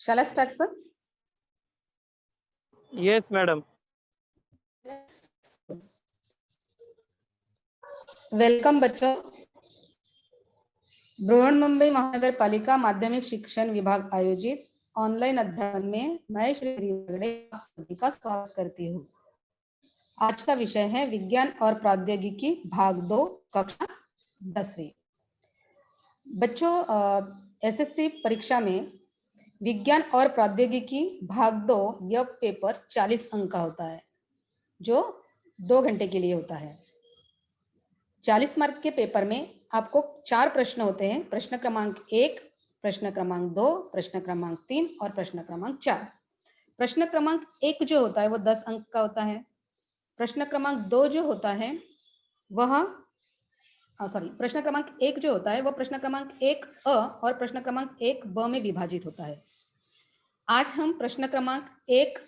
Shall I start, sir? Yes, madam. Welcome बच्चों। बृहन्मुंबई महानगर पालिका माध्यमिक शिक्षण विभाग आयोजित ऑनलाइन अध्ययन में मैं श्री हेगड़े आप सभी का स्वागत करती हूँ। आज का विषय है विज्ञान और प्रौद्योगिकी भाग 2 कक्षा 10वीं। बच्चों, एसएससी परीक्षा में विज्ञान और प्रौद्योगिकी भाग 2 यह पेपर 40 अंक का होता है, जो 2 घंटे के लिए होता है। 40 मार्क के पेपर में आपको 4 प्रश्न होते हैं। प्रश्न क्रमांक 1, प्रश्न क्रमांक 2, प्रश्न क्रमांक 3 और प्रश्न क्रमांक 4। प्रश्न क्रमांक 1 जो होता है वो 10 अंक का होता है। प्रश्न क्रमांक 2 जो होता है वह प्रश्न क्रमांक 1 जो होता है वह प्रश्न क्रमांक 1 अ और प्रश्न क्रमांक 1 ब में विभाजित होता है। आज हम प्रश्न क्रमांक 1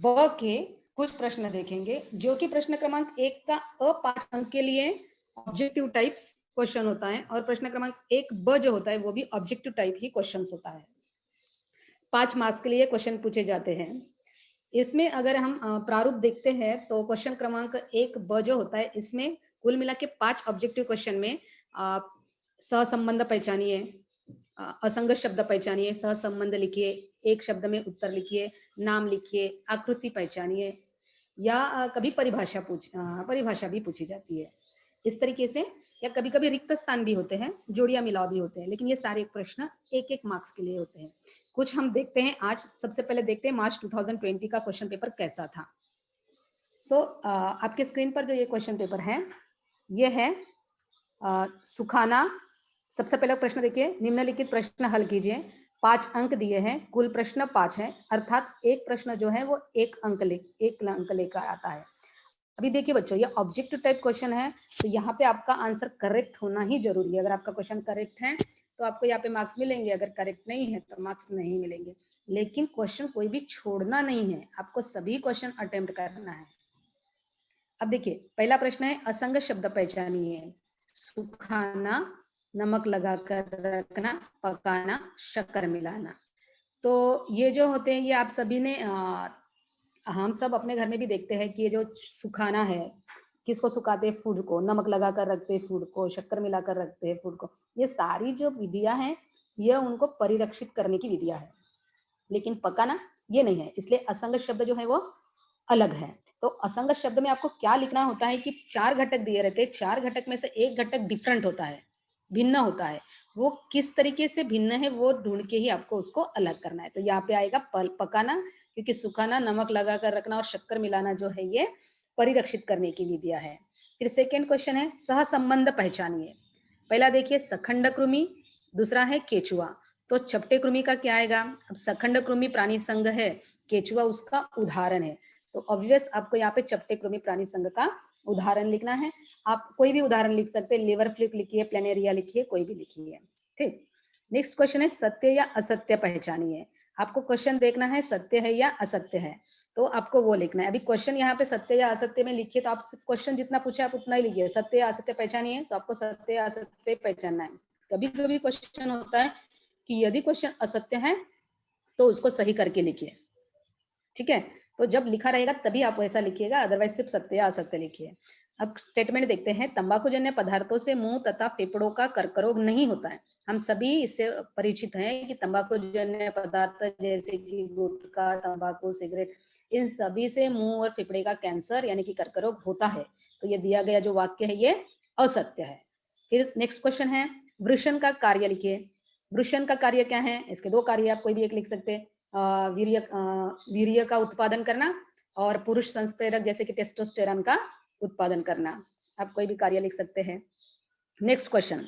ब के कुछ प्रश्न देखेंगे, जो कि प्रश्न क्रमांक 1 का अ 5 अंक के लिए ऑब्जेक्टिव टाइप्स क्वेश्चन होता है और प्रश्न क्रमांक 1 ब जो होता है वो भी ऑब्जेक्टिव टाइप ही क्वेश्चन होता है। 5 मार्क्स के लिए क्वेश्चन पूछे जाते हैं। इसमें अगर हम प्रारूप देखते हैं तो क्वेश्चन क्रमांक 1 ब जो होता है इसमें कुल मिला के 5 ऑब्जेक्टिव क्वेश्चन में सहसंबंध पहचानिए, असंगत शब्द पहचानिए, सहसंबंध लिखिए, एक शब्द में उत्तर लिखिए, नाम लिखिए, आकृति पहचानिए या कभी परिभाषा भी पूछी जाती है इस तरीके से, या कभी कभी रिक्त स्थान भी होते हैं, जोड़ियां मिलाव भी होते हैं, लेकिन ये सारे प्रश्न 1-1 मार्क्स के लिए होते हैं। कुछ हम देखते हैं आज। सबसे पहले देखते हैं मार्च 2020 का क्वेश्चन पेपर कैसा था। आपके स्क्रीन पर जो ये क्वेश्चन पेपर है ये है सुखाना। सबसे पहला प्रश्न देखिए, निम्नलिखित प्रश्न हल कीजिए। 5 अंक दिए हैं, कुल प्रश्न 5 है, अर्थात एक प्रश्न जो है वो 1 अंक लेकर आता है। अभी देखिए बच्चों, ये ऑब्जेक्टिव टाइप क्वेश्चन है, तो यहाँ पे आपका आंसर करेक्ट होना ही जरूरी है। अगर आपका क्वेश्चन करेक्ट है तो आपको यहाँ पे मार्क्स मिलेंगे, अगर करेक्ट नहीं है तो मार्क्स नहीं मिलेंगे। लेकिन क्वेश्चन कोई भी छोड़ना नहीं है, आपको सभी क्वेश्चन अटेम्प्ट करना है। अब देखिए, पहला प्रश्न है असंगत शब्द पहचानिए। सुखाना, नमक लगाकर रखना, पकाना, शक्कर मिलाना। तो ये जो होते हैं ये आप सभी ने हम सब अपने घर में भी देखते हैं कि ये जो सुखाना है, किसको सुखाते हैं? फूड को। नमक लगाकर रखते हैं फूड को, शक्कर मिलाकर रखते हैं फूड को। ये सारी जो विधियां हैं ये उनको परिरक्षित करने की विधियां है, लेकिन पकाना ये नहीं है, इसलिए असंगत शब्द जो है वो अलग है। तो असंगत शब्द में आपको क्या लिखना होता है कि 4 घटक दिए रहते हैं, 4 घटक में से एक घटक डिफरेंट होता है, भिन्न होता है। वो किस तरीके से भिन्न है वो ढूंढ के ही आपको उसको अलग करना है। तो यहाँ पे आएगा पकाना, क्योंकि सुखाना, नमक लगाकर रखना और शक्कर मिलाना जो है ये परिरक्षित करने की विधियां है। फिर सेकेंड क्वेश्चन है सहसंबंध पहचानिए। पहला देखिए सखंड कृमि, दूसरा है केचुआ। तो चपटे कृमि का क्या आएगा? अब सखंड कृमि प्राणी संघ है, केचुआ उसका उदाहरण है, तो ऑब्वियस आपको यहाँ पे चपटे कृमि प्राणी संघ का उदाहरण लिखना है। आप कोई भी उदाहरण लिख सकते हैं, लिवर फ्लिप लिखिए, प्लेनेरिया लिखिए, कोई भी लिखिए। ठीक। नेक्स्ट क्वेश्चन है सत्य या असत्य पहचानिए। आपको क्वेश्चन देखना है सत्य है या असत्य है, तो आपको वो लिखना है। अभी क्वेश्चन यहाँ पे सत्य या असत्य में लिखिए तो आप क्वेश्चन जितना पूछे आप उतना ही लिखिए। सत्य या असत्य पहचानिए, तो आपको सत्य या असत्य पहचानना है। कभी कभी क्वेश्चन होता है कि यदि क्वेश्चन असत्य है तो उसको सही करके लिखिए, ठीक है। तो जब लिखा रहेगा तभी आप वैसा लिखिएगा, अदरवाइज सिर्फ सत्य या असत्य लिखिए। अब स्टेटमेंट देखते हैं, तंबाकूजन्य पदार्थों से मुंह तथा फेफड़ों का कर्करोग नहीं होता है। हम सभी इससे परिचित हैं कि तंबाकूजन्य पदार्थ जैसे कि गुटखा, तंबाकू, सिगरेट, इन सभी से मुंह और फेफड़े का कैंसर यानी कि कर्करोग होता है। तो ये दिया गया जो वाक्य है ये असत्य है। फिर नेक्स्ट क्वेश्चन है वृषण का कार्य लिखिए। वृषण का कार्य क्या है? इसके 2 कार्य आप कोई भी एक लिख सकते हैं। वीर्य का उत्पादन करना और पुरुष संप्रेरक जैसे कि टेस्टोस्टेरॉन का उत्पादन करना। आप कोई भी कार्य लिख सकते हैं। नेक्स्ट क्वेश्चन,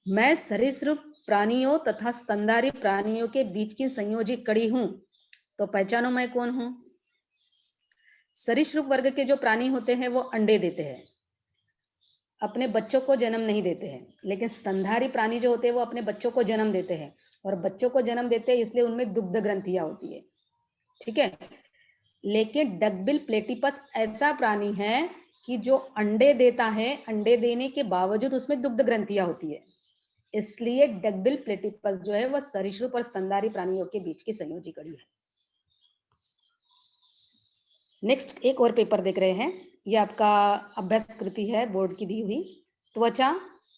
मैं सरीसृप प्राणियों तथा स्तनधारी प्राणियों के बीच की संयोजी कड़ी हूं, तो पहचानो मैं कौन हूं? सरीसृप वर्ग के जो प्राणी होते हैं वो अंडे देते हैं, अपने बच्चों को जन्म नहीं देते हैं, लेकिन स्तनधारी प्राणी जो होते हैं वो अपने बच्चों को जन्म देते हैं, और बच्चों को जन्म देते हैं इसलिए उनमें दुग्ध ग्रंथियां होती है, ठीक है। लेकिन डकबिल प्लेटिपस ऐसा प्राणी है कि जो अंडे देता है, अंडे देने के बावजूद उसमें दुग्ध ग्रंथियां होती है। इसलिए डकबिल प्लेटिपस जो है वह सरीसृप और स्तनधारी प्राणियों के बीच की संयोजी कड़ी है। नेक्स्ट एक और पेपर देख रहे हैं, ये आपका अभ्यास कृति है बोर्ड की दी हुई। त्वचा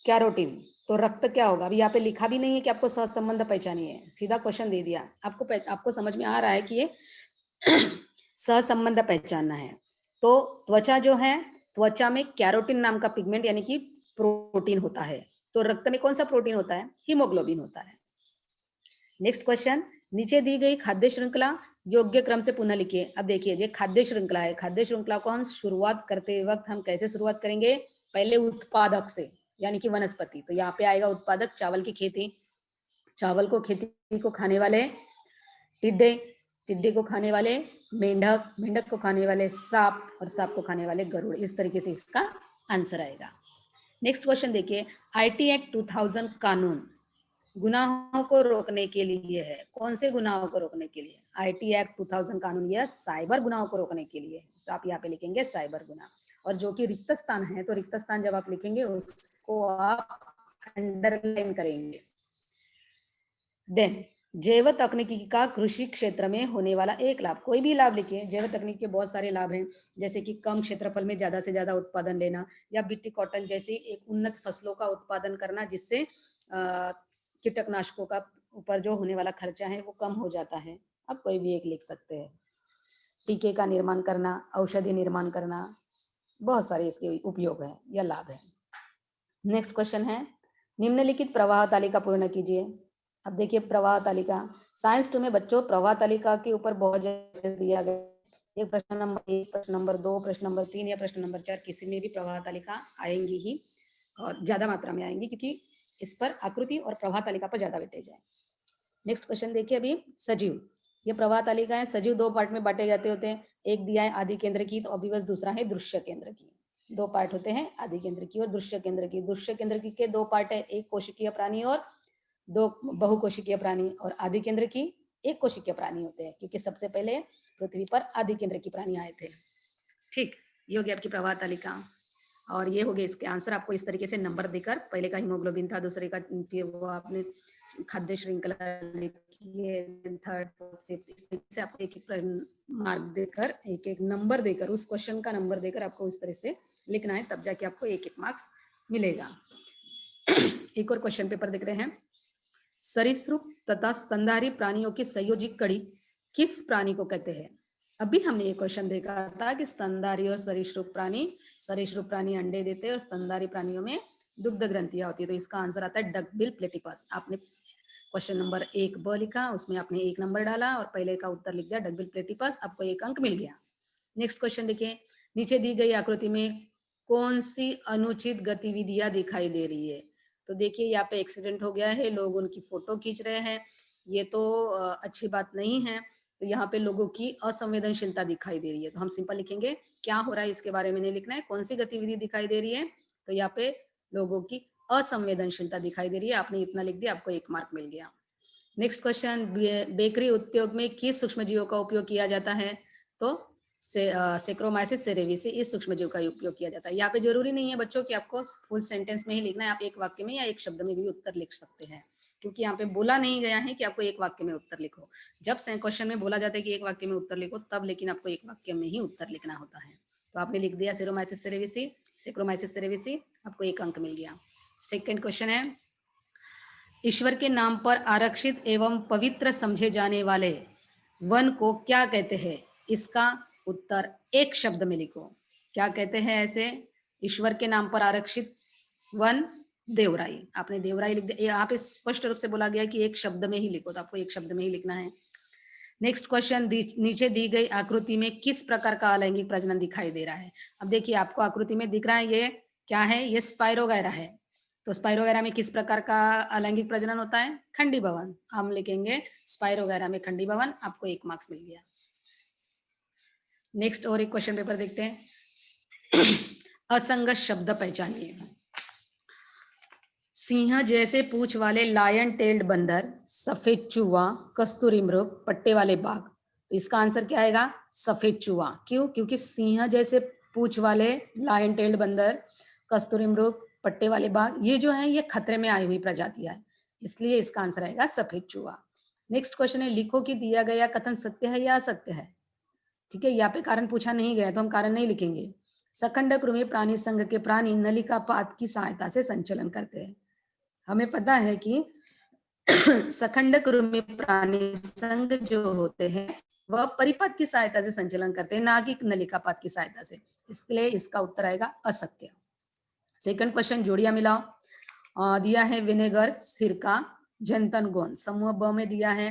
कैरोटीन, तो रक्त क्या होगा? अभी यहाँ पे लिखा भी नहीं है कि आपको सहसंबंध पहचानिए है, सीधा क्वेश्चन दे दिया। आपको समझ में आ रहा है कि ये सहसंबंध पहचानना है। तो त्वचा जो है, त्वचा में कैरोटीन नाम का पिगमेंट यानी कि प्रोटीन होता है। तो रक्त में कौन सा प्रोटीन होता है? हीमोग्लोबिन होता है। नेक्स्ट क्वेश्चन, नीचे दी गई खाद्य श्रृंखला योग्य क्रम से पुनः लिखिए। अब देखिए, ये खाद्य श्रृंखला है। खाद्य श्रृंखला को हम शुरुआत करते वक्त हम कैसे शुरुआत करेंगे? पहले उत्पादक से, यानी कि वनस्पति। तो यहाँ पे आएगा उत्पादक, चावल की खेती। चावल को खेती को खाने वाले टिड्डे, टिड्डे को खाने वाले मेंढक, मेंढक को खाने वाले सांप, और सांप को खाने वाले गरुड़। इस तरीके से इसका आंसर आएगा। नेक्स्ट क्वेश्चन देखिए, आईटी एक्ट 2000 कानून गुनाहों को रोकने के लिए है। कौन से गुनाहों को रोकने के लिए? आईटी एक्ट 2000 कानून यह साइबर गुनाहों को रोकने के लिए। तो आप यहाँ पे लिखेंगे साइबर गुना, और जो कि रिक्त स्थान है, तो रिक्त स्थान जब आप लिखेंगे उसको आप अंडरलाइन करेंगे। देन जैव तकनीकी का कृषि क्षेत्र में होने वाला एक लाभ, कोई भी लाभ लिखिए। जैव तकनीक के बहुत सारे लाभ हैं, जैसे कि कम क्षेत्रफल में ज्यादा से ज्यादा उत्पादन लेना, या बीटी कॉटन जैसी एक उन्नत फसलों का उत्पादन करना, जिससे कीटनाशकों का ऊपर जो होने वाला खर्चा है वो कम हो जाता है। अब कोई भी एक लिख सकते हैं। टीके का निर्माण करना, औषधि निर्माण करना, बहुत सारे इसके उपयोग है या लाभ है। नेक्स्ट क्वेश्चन है, निम्नलिखित प्रवाह तालिका पूर्ण कीजिए। अब देखिए प्रवाह तालिका, साइंस 2 में बच्चों प्रवाह तालिका के ऊपर बहुत ज्यादा दिया गया। एक प्रश्न नंबर 1, प्रश्न नंबर 2, प्रश्न नंबर 3 या प्रश्न नंबर 4 किसी में भी प्रवाह तालिका आएंगी ही, और ज्यादा मात्रा में आएंगी, क्योंकि इस पर आकृति और प्रवाह तालिका पर ज्यादा वेटेज है। नेक्स्ट क्वेश्चन देखिए, अभी सजीव, ये प्रवाह तालिका है। सजीव 2 पार्ट में बांटे जाते होते हैं। एक दिया है आदि केंद्र की, तो अभी बस दूसरा है दृश्य केंद्र की। 2 पार्ट होते हैं, आदि केंद्र की और दृश्य केंद्र की। दृश्य केंद्र की के 2 पार्ट है, एक कोशिकीय प्राणी और 2 बहुकोशिकीय प्राणी। और आदि केंद्र की एक कोशिकीय प्राणी होते हैं, क्योंकि सबसे पहले पृथ्वी पर आदि केंद्र की प्राणी आए थे। ठीक, ये हो गया आपकी प्रवाह तालिका, और ये हो गए इसके आंसर। आपको इस तरीके से नंबर देकर, पहले का हीमोग्लोबिन था, दूसरे का वो आपने खाद्य श्रृंखला लिखी है, थर्ड फोर्थ फिफ्थ, इस तरीके से आपको एक एक मार्क देकर, एक एक नंबर देकर, उस क्वेश्चन का नंबर देकर आपको इस तरह से लिखना है, तब जाके आपको एक एक मार्क्स मिलेगा। एक और क्वेश्चन पेपर देख रहे हैं, सरीसृप तथा स्तनधारी प्राणियों की संयोजी कड़ी किस प्राणी को कहते हैं? अभी हमने ये क्वेश्चन देखा था कि स्तनधारी और सरीसृप प्राणी अंडे देते हैं और स्तनधारी प्राणियों में दुग्ध ग्रंथियां होती है। तो इसका आंसर आता है डकबिल प्लेटिपस। आपने क्वेश्चन नंबर 1 ब लिखा, उसमें आपने 1 नंबर डाला और पहले का उत्तर लिख दिया डकबिल प्लेटिपस, आपको 1 अंक मिल गया। नेक्स्ट क्वेश्चन देखिए, नीचे दी गई आकृति में कौन सी अनुचित गतिविधियां दिखाई दे रही है? तो देखिए यहाँ पे एक्सीडेंट हो गया है, लोग उनकी फोटो खींच रहे हैं, ये तो अच्छी बात नहीं है। तो यहाँ पे लोगों की असंवेदनशीलता दिखाई दे रही है। तो हम सिंपल लिखेंगे क्या हो रहा है इसके बारे में नहीं लिखना है, कौन सी गतिविधि दिखाई दे रही है। तो यहाँ पे लोगों की असंवेदनशीलता दिखाई दे रही है, आपने इतना लिख दिया, आपको 1 मार्क मिल गया। नेक्स्ट क्वेश्चन, बेकरी उद्योग में किस सूक्ष्मजीवों का उपयोग किया जाता है? तो सेक्रोमाइसिस सेरेविसी, इस सूक्ष्मजीव का उपयोग किया जाता है। यहाँ पे जरूरी नहीं है बच्चों कि आपको फुल सेंटेंस में ही लिखना है, आप एक वाक्य में या एक शब्द में भी उत्तर लिख सकते हैं, क्योंकि यहाँ पे बोला नहीं गया है कि आपको एक वाक्य में उत्तर लिखो। जब क्वेश्चन में बोला जाता है कि एक वाक्य में उत्तर लिखो, तब लेकिन आपको एक वाक्य में ही उत्तर लिखना होता है। तो आपने लिख दिया सेरोमाइसिस सेरेविसी, आपको 1 अंक मिल गया। सेकेंड क्वेश्चन है, ईश्वर के नाम पर आरक्षित एवं पवित्र समझे जाने वाले वन को क्या कहते हैं? इसका उत्तर एक शब्द में लिखो। क्या कहते हैं ऐसे ईश्वर के नाम पर आरक्षित वन? देवराई। आपने देवराई लिख दिया। यहाँ पे स्पष्ट रूप से बोला गया कि एक शब्द में ही लिखो, तो आपको एक शब्द में ही लिखना है। नेक्स्ट क्वेश्चन, नीचे दी गई आकृति में किस प्रकार का अलैंगिक प्रजनन दिखाई दे रहा है? अब देखिए आपको आकृति में दिख रहा है, ये क्या है? ये स्पाइरोगैरा है। तो स्पाइरोगैरा में किस प्रकार का अलैंगिक प्रजनन होता है? खंडी भवन। हम लिखेंगे स्पाइरोगैरा में खंडी भवन, आपको 1 मार्क्स मिल गया। नेक्स्ट और एक क्वेश्चन पेपर देखते हैं। असंगत शब्द पहचानिए। सिंह जैसे पूंछ वाले लायन टेल्ड बंदर, सफेद चूहा, कस्तूरी मृग, पट्टे वाले बाघ। तो इसका आंसर क्या आएगा? सफेद चूहा। क्यों? क्योंकि सिंह जैसे पूंछ वाले लायन टेल्ड बंदर, कस्तूरी मृग, पट्टे वाले बाघ, ये जो है ये खतरे में आई हुई प्रजातियां है, इसलिए इसका आंसर आएगा सफेद चूहा। नेक्स्ट क्वेश्चन है, लिखो कि दिया गया कथन सत्य है या असत्य है। ठीक है, यहाँ पे कारण पूछा नहीं गया तो हम कारण नहीं लिखेंगे। सखंड कृमि प्राणी संघ के प्राणी नलिका पात की सहायता से संचलन करते हैं। हमें पता है कि सखंड कृमि प्राणी संघ जो होते हैं वह परिपात की सहायता से संचलन करते हैं, ना कि नलिकापात की सहायता से, इसलिए इसका उत्तर आएगा असत्य। सेकंड क्वेश्चन, जोड़ियां मिलाओ। दिया है विनेगर, सिरका, जंतन गोंद। समूह ब में दिया है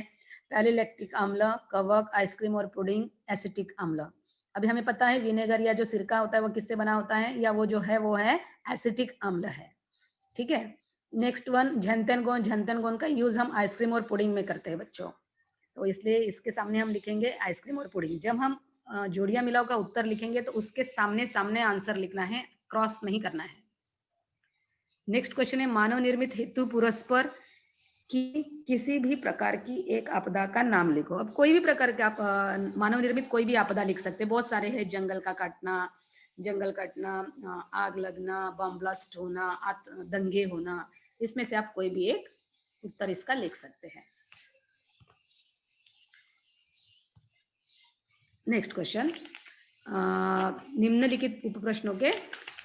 पहले लैक्टिक अम्ल, कवक, आइसक्रीम और पुडिंग, एसिटिक अम्ल। अभी हमें पता है विनेगर या जो सिरका होता है वो किससे बना होता है, या वो जो है वो है एसिटिक अम्ल है। ठीक है, नेक्स्ट वन झंतन गोंद। झंतन गोंद का यूज हम आइसक्रीम और पुडिंग में करते हैं बच्चों, तो इसलिए इसके सामने हम लिखेंगे आइसक्रीम और पुडिंग। जब हम जोड़ियां मिलाओ का उत्तर लिखेंगे तो उसके सामने सामने आंसर लिखना है, क्रॉस नहीं करना है। नेक्स्ट क्वेश्चन है, मानव निर्मित हेतु पुरस्पर की किसी भी प्रकार की एक आपदा का नाम लिखो। अब कोई भी प्रकार के आप मानव निर्मित कोई भी आपदा लिख सकते हैं, बहुत सारे हैं, जंगल कटना, आग लगना, बम ब्लास्ट होना, दंगे होना, इसमें से आप कोई भी एक उत्तर इसका लिख सकते हैं। नेक्स्ट क्वेश्चन, निम्नलिखित उप प्रश्नों के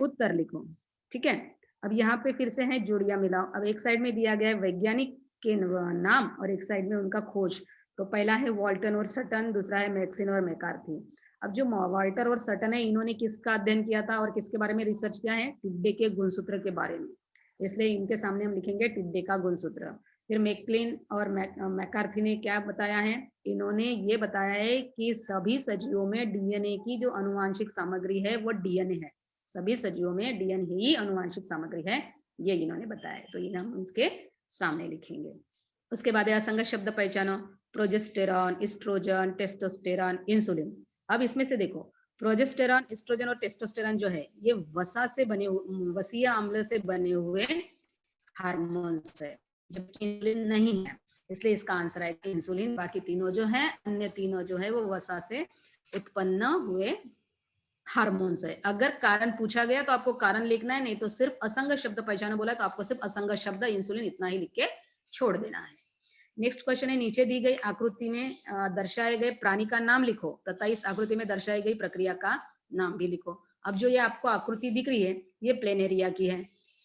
उत्तर लिखो। ठीक है, अब यहाँ पे फिर से है जोड़ियां मिलाओ। अब एक साइड में दिया गया है वैज्ञानिक के नाम और एक साइड में उनका खोज। तो पहला है वॉल्टन और सटन, दूसरा है मैक्सिन और मैकार्थी। अब जो वॉल्टर और सटन है, इन्होंने किसका अध्ययन किया था और किसके बारे में रिसर्च किया है, टिड्डे के गुणसूत्र के बारे में, इसलिए इनके सामने हम लिखेंगे टिड्डे का गुणसूत्र। फिर मैकलिन और मैकार्थी ने क्या बताया है, इन्होंने ये बताया है कि सभी सजीवों में डीएनए की जो आनुवांशिक सामग्री है वो डीएनए है, सभी सजीवों में डीएनए ही आनुवांशिक सामग्री है, ये इन्होंने बताया है, तो ये हम उसके सामने लिखेंगे। उसके बाद असंगत शब्द पहचानो, प्रोजेस्टेरॉन, एस्ट्रोजन, टेस्टोस्टेरॉन, इंसुलिन। अब इसमें से देखो, प्रोजेस्टेरॉन, एस्ट्रोजन और टेस्टोस्टेरॉन जो है ये वसा से बने, वसीय अम्ल से बने हुए हार्मोन्स है, जबकि इंसुलिन नहीं है, इसलिए इसका आंसर है इंसुलिन। बाकी तीनों जो है, अन्य तीनों जो है वो वसा से उत्पन्न हुए हार्मोन्स है। अगर कारण पूछा गया तो आपको कारण लिखना है, नहीं तो सिर्फ असंगत शब्द पहचानो बोला तो आपको सिर्फ असंगत शब्द इंसुलिन इतना ही लिख के छोड़ देना है। नेक्स्ट क्वेश्चन है, नीचे दी गई आकृति में दर्शाए गए प्राणी का नाम लिखो तथा इस आकृति में दर्शाई गई प्रक्रिया का नाम भी लिखो। अब जो ये आपको आकृति दिख रही है ये प्लेनेरिया की है।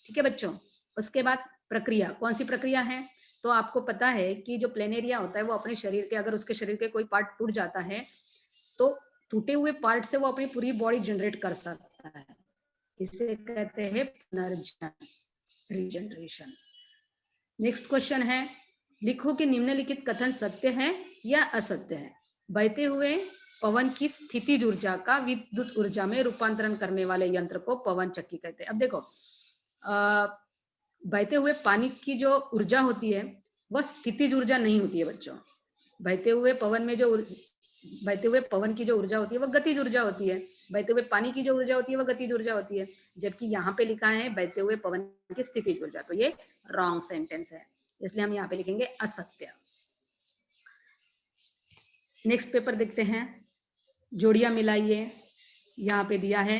ठीक है बच्चों, उसके बाद प्रक्रिया, कौन सी प्रक्रिया है, तो आपको पता है कि जो प्लेनेरिया होता है वो अपने शरीर के, अगर उसके शरीर के कोई पार्ट टूट जाता है तो टूटे हुए पार्ट से वो अपनी पूरी बॉडी जनरेट कर सकता है, इसे कहते हैं पुनर्जन, रीजनरेशन। नेक्स्ट क्वेश्चन है, लिखो कि निम्नलिखित कथन सत्य है या असत्य है। बहते हुए पवन की स्थितिज ऊर्जा का विद्युत ऊर्जा में रूपांतरण करने वाले यंत्र को पवन चक्की कहते हैं। अब देखो, बहते हुए पानी की जो ऊर्जा होती है वह स्थितिज ऊर्जा नहीं होती है बच्चों। बहते हुए पवन में जो बहते हुए पवन की जो ऊर्जा होती है वह गतिज ऊर्जा होती है, बहते हुए पानी की जो ऊर्जा होती है वह गतिज ऊर्जा होती है, जबकि यहाँ पे लिखा है बहते हुए पवन की स्थितिज ऊर्जा, तो ये रॉन्ग सेंटेंस है, इसलिए हम यहाँ पे लिखेंगे असत्य। नेक्स्ट पेपर देखते हैं, जोड़ियां मिलाइए। यहाँ पे दिया है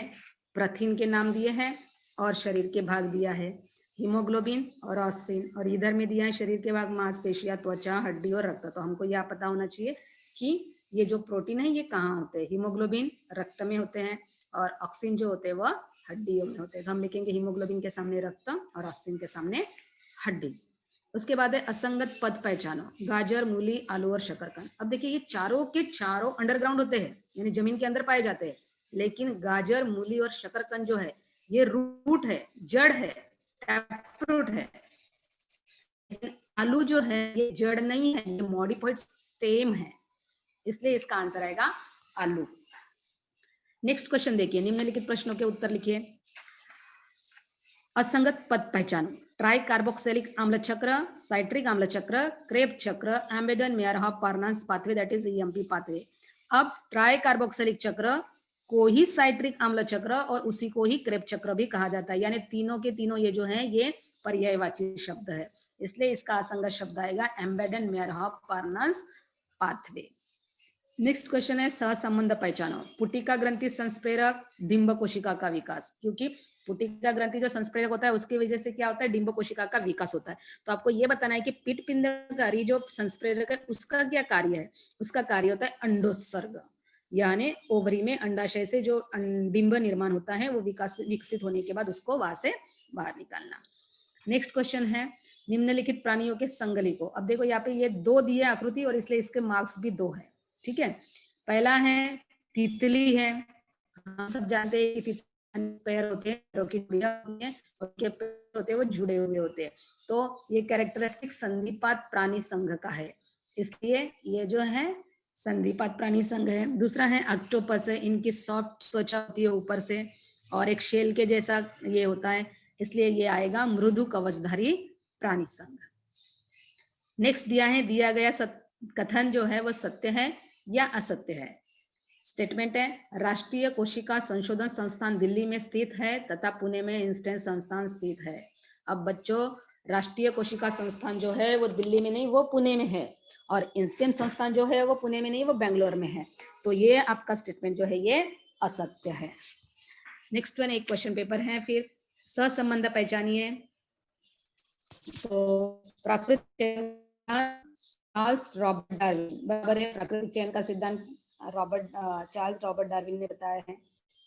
प्रथिन के नाम दिए हैं और शरीर के भाग दिया है, हीमोग्लोबिन और ऑक्सीन, और इधर में दिया है शरीर के भाग मांसपेशियां, त्वचा, हड्डी और रक्त। तो हमको यह पता होना चाहिए कि ये जो प्रोटीन है ये कहाँ होते हैं, हीमोग्लोबिन रक्त में होते हैं और ऑक्सीन जो होते हैं वह हड्डियों में होते हैं, तो हम लिखेंगे हीमोग्लोबिन के सामने रक्त और ऑक्सीन के सामने हड्डी। उसके बाद है असंगत पद पहचानो, गाजर, मूली, आलू और शकरकंद। अब देखिए ये चारों के चारों अंडरग्राउंड होते हैं, यानी जमीन के अंदर पाए जाते हैं, लेकिन गाजर, मूली और शकरकंद जो है ये रूट है, जड़ है, टैपरूट है। आलू जो है ये जड़ नहीं है, ये मॉडिफाइड स्टेम है, इसलिए इसका आंसर आएगा आलू। नेक्स्ट क्वेश्चन देखिए, निम्नलिखित प्रश्नों के उत्तर लिखिए। असंगत पद पहचानो, ट्राई कार्बोक्सिलिक आम्ल चक्र, साइट्रिक आम्ल चक्र, क्रेब चक्र, Embden Meyerhof Parnas pathway, that is EMP pathway. अब ट्राई कार्बोक्सिलिक चक्र को ही साइट्रिक आम्ल चक्र और उसी को ही क्रेब चक्र भी कहा जाता है, यानी तीनों के तीनों ये जो है ये पर्यायवाची शब्द है, इसलिए इसका असंगत शब्द आएगा एम्बेडन Meyerhof Parnas pathway. Next question है सहसंबंध पहचानो। पुटिका ग्रंथि संस्प्रेरक, डिंब कोशिका का विकास, क्योंकि पुटिका ग्रंथि जो संस्प्रेरक होता है उसकी वजह से क्या होता है, डिंब कोशिका का विकास होता है। तो आपको ये बताना है कि पिट पिंडकारी जो संस्प्रेरक है उसका क्या कार्य है। उसका कार्य होता है अंडोत्सर्ग, यानी ओवरी में अंडाशय से जो डिंब निर्माण होता है वो विकसित होने के बाद उसको वहां से बाहर निकालना। नेक्स्ट क्वेश्चन है निम्नलिखित प्राणियों के संगली को। अब देखो यहाँ पे ये 2 दिए आकृति और इसलिए इसके मार्क्स भी 2 है। ठीक है, पहला है तितली है। हम सब जानते हैं कि तितली पैर होते हैं, पैरों की जुड़ियां होती हैं, उनके पैर होते हैं वो जुड़े हुए होते हैं। तो ये कैरेक्टरिस्टिक संधिपात प्राणी संघ का है, इसलिए ये जो है संधिपात प्राणी संघ है। दूसरा है ऑक्टोपस है, इनकी सॉफ्ट त्वचा होती है ऊपर से और एक शेल के जैसा ये होता है, इसलिए ये आएगा मृदु कवचधारी प्राणी संघ। नेक्स्ट दिया गया कथन जो है वो सत्य है या असत्य है। स्टेटमेंट है राष्ट्रीय कोशिका संशोधन संस्थान दिल्ली में स्थित है तथा पुणे में इंस्टेंट संस्थान स्थित है। अब बच्चों राष्ट्रीय कोशिका संस्थान जो है वो दिल्ली में नहीं, वो पुणे में है, और इंस्टेंट संस्थान जो है वो पुणे में नहीं, वो बेंगलोर में है। तो ये आपका स्टेटमेंट जो है ये असत्य है। नेक्स्ट वन एक क्वेश्चन पेपर है, फिर सहसंबंध पहचानिए। तो प्राकृतिक चार्ल्स रॉबर्ट डार्विन बराबर है, प्राकृतिक चयन का सिद्धांत चार्ल्स रॉबर्ट डार्विन ने बताया है।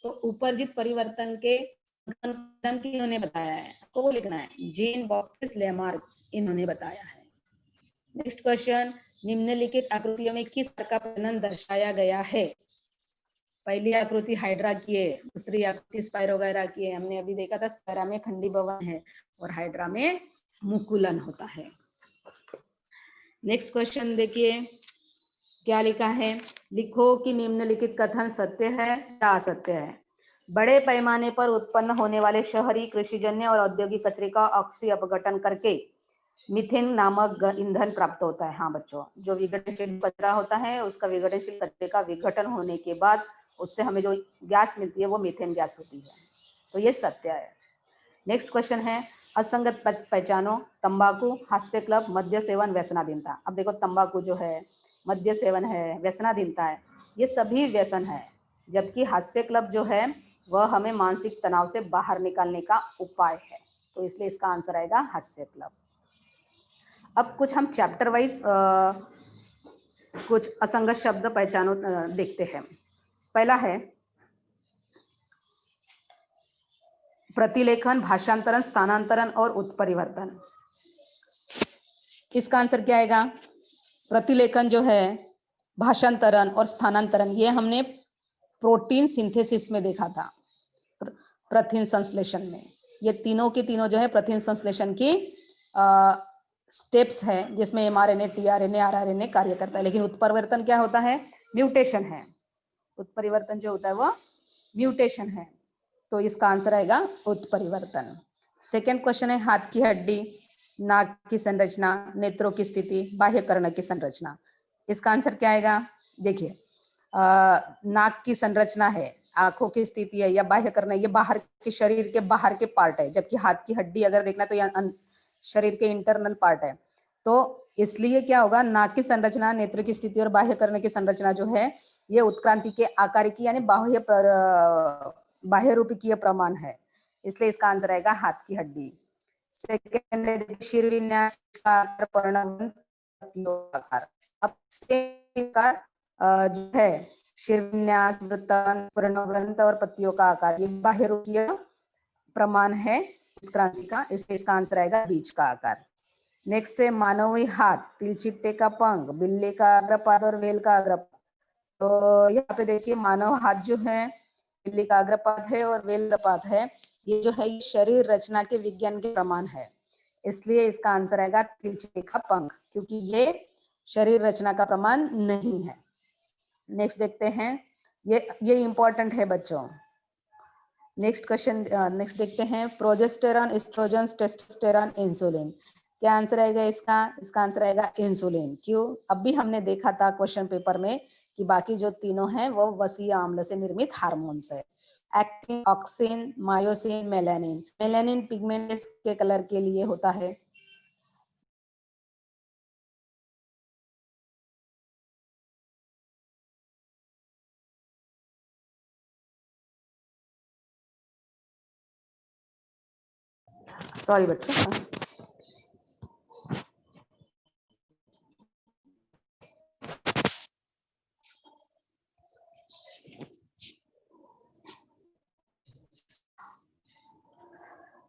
तो उपरजित परिवर्तन के इन्होंने बताया है, आपको वो लिखना है, जीन बॉप्टिस्ट लेमार्क इन्होंने बताया है। नेक्स्ट क्वेश्चन निम्नलिखित आकृतियों में किस का प्रजनन दर्शाया गया है। पहली आकृति हाइड्रा की है, दूसरी आकृति स्पाइरोगायरा की है। हमने अभी देखा था स्पाइरा में खंडीभवन है और हाइड्रा में मुकुलन होता है। नेक्स्ट क्वेश्चन देखिए क्या लिखा है, लिखो कि निम्नलिखित कथन सत्य है या असत्य है। बड़े पैमाने पर उत्पन्न होने वाले शहरी कृषिजन्य और औद्योगिक कचरे का ऑक्सी अपघटन करके मीथेन नामक ईंधन प्राप्त होता है। हाँ बच्चों, जो विघटनशील कचरा होता है उसका विघटनशील कचरे का विघटन होने के बाद उससे हमें जो गैस मिलती है वो मीथेन गैस होती है, तो ये सत्य है। नेक्स्ट क्वेश्चन है असंगत पहचानो। तंबाकू, हास्य क्लब, मद्य सेवन, व्यसनाधीनता। अब देखो तंबाकू जो है, मद्य सेवन है, व्यसनाधीनता है, ये सभी व्यसन है, जबकि हास्य क्लब जो है वह हमें मानसिक तनाव से बाहर निकालने का उपाय है, तो इसलिए इसका आंसर आएगा हास्य क्लब। अब कुछ हम चैप्टर वाइज कुछ असंगत शब्द पहचानो देखते हैं। पहला है प्रतिलेखन, भाषांतरण, स्थानांतरण और उत्परिवर्तन। इसका आंसर क्या आएगा। प्रतिलेखन जो है, भाषांतरण और स्थानांतरण, ये हमने प्रोटीन सिंथेसिस में देखा था, प्रथिन संश्लेषण में। ये तीनों के तीनों जो है प्रथिन संश्लेषण की स्टेप्स है, जिसमें mRNA, tRNA, rRNA कार्य करता है। लेकिन उत्परिवर्तन क्या होता है, म्यूटेशन है। उत्परिवर्तन जो होता है वो म्यूटेशन है, तो इसका आंसर आएगा उत्परिवर्तन। सेकेंड क्वेश्चन है हाथ की हड्डी, नाक की संरचना, नेत्रों की स्थिति, बाह्य कर्ण की संरचना। इसका आंसर क्या आएगा। देखिए नाक की संरचना है, आंखों की स्थिति है या बाह्य कर्ण, ये बाहर के शरीर के बाहर के पार्ट है, जबकि हाथ की हड्डी अगर देखना तो ये शरीर के इंटरनल पार्ट है। तो इसलिए क्या होगा, नाक की संरचना, नेत्र की स्थिति और बाह्य कर्ण की संरचना जो है ये उत्क्रांति के आकार की यानी बाह्य रूपिकीय प्रमाण है, इसलिए इसका आंसर आएगा हाथ की हड्डी। सेकेंड शिरविन्यास का पर्णवृंत आकार। अब जो है शिरविन्यास, वृत्तांत, पर्णवृंत और पत्तियों का आकार, ये बाह्य रूपीय प्रमाण है उत्क्रांति का, इसलिए इसका आंसर आएगा बीज का आकार। नेक्स्ट है मानवी हाथ, तिलचिट्टे का पंख, बिल्ली का अग्रपाद और वेल का अग्रपाद। तो यहाँ पे देखिए मानव हाथ जो है, बिल्ली का अग्रपाद है और वेल अग्रपाद है, ये जो है शरीर रचना के विज्ञान के प्रमाण है, इसलिए इसका आंसर आएगा तिलचिट्टे का पंख, क्योंकि ये शरीर रचना का प्रमाण नहीं है। नेक्स्ट देखते हैं, ये इंपॉर्टेंट है बच्चों। नेक्स्ट क्वेश्चन, नेक्स्ट देखते हैं प्रोजेस्टेरॉन, एस्ट्रोजन, टेस्टोस्टेरॉन, इंसुलिन। क्या आंसर आएगा इसका। इसका आंसर आएगा इंसुलिन। क्यों, अब भी हमने देखा था क्वेश्चन पेपर में कि बाकी जो तीनों हैं वो वसीय आम्ल से निर्मित हार्मोन्स है, actin, auxin, myosin, melanin. Melanin pigment के कलर के लिए होता है। सॉरी बच्चे।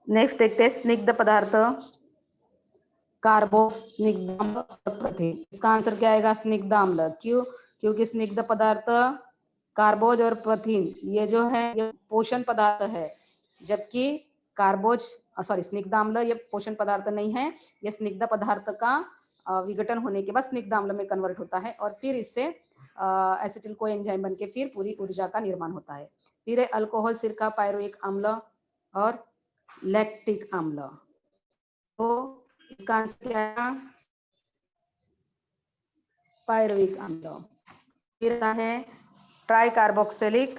नेक्स्ट देखते हैं स्निग्ध पदार्थ, कार्बो, स्निग्धाम्ल और प्रथिन। इसका आंसर क्या आएगा? स्निग्धाम्ल। क्यों? क्योंकि स्निग्ध पदार्थ कार्बोज और प्रथिन ये जो है ये पोषण पदार्थ है, जबकि कार्बोज स्निग्धाम्ल ये पोषण पदार्थ नहीं है। ये स्निग्ध पदार्थ का विघटन होने के बाद स्निग्धाम्ल में कन्वर्ट होता है और फिर इससे एसिटिल को एंजाइम बन के फिर पूरी ऊर्जा का निर्माण होता है। फिर है अल्कोहल, सिरका, पायरुविक अम्ल और लैक्टिक अम्ल। तो इसका आंसर क्या है? पायरुविक अम्ल। फिर है ट्राई कार्बोक्सिलिक